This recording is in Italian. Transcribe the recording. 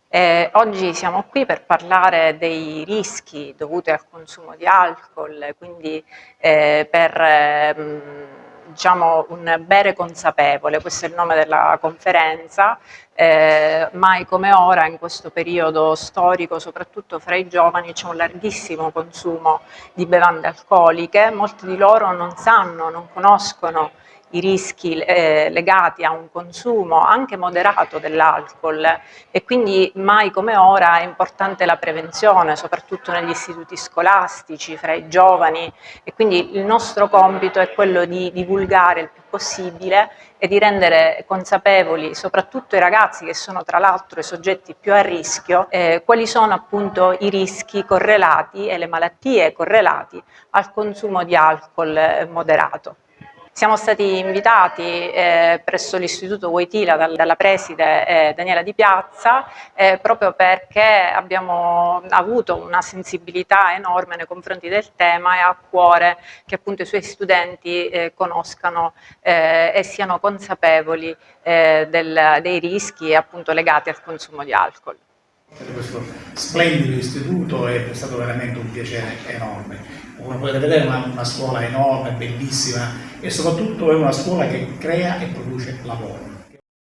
Oggi siamo qui per parlare dei rischi dovuti al consumo di alcol, quindi per diciamo un bere consapevole, questo è il nome della conferenza. Mai come ora in questo periodo storico, soprattutto fra i giovani, c'è un larghissimo consumo di bevande alcoliche, molti di loro non sanno, non conoscono i rischi legati a un consumo anche moderato dell'alcol e quindi mai come ora è importante la prevenzione, soprattutto negli istituti scolastici, fra i giovani, e quindi il nostro compito è quello di divulgare il più possibile e di rendere consapevoli soprattutto i ragazzi, che sono tra l'altro i soggetti più a rischio, quali sono appunto i rischi correlati e le malattie correlati al consumo di alcol moderato. Siamo stati invitati presso l'Istituto Wojtyla dalla preside Daniela Di Piazza proprio perché abbiamo avuto una sensibilità enorme nei confronti del tema e ha a cuore che appunto i suoi studenti conoscano e siano consapevoli dei rischi appunto legati al consumo di alcol. Per questo splendido istituto è stato veramente un piacere enorme. Come potete vedere è una scuola enorme, bellissima e soprattutto è una scuola che crea e produce lavoro.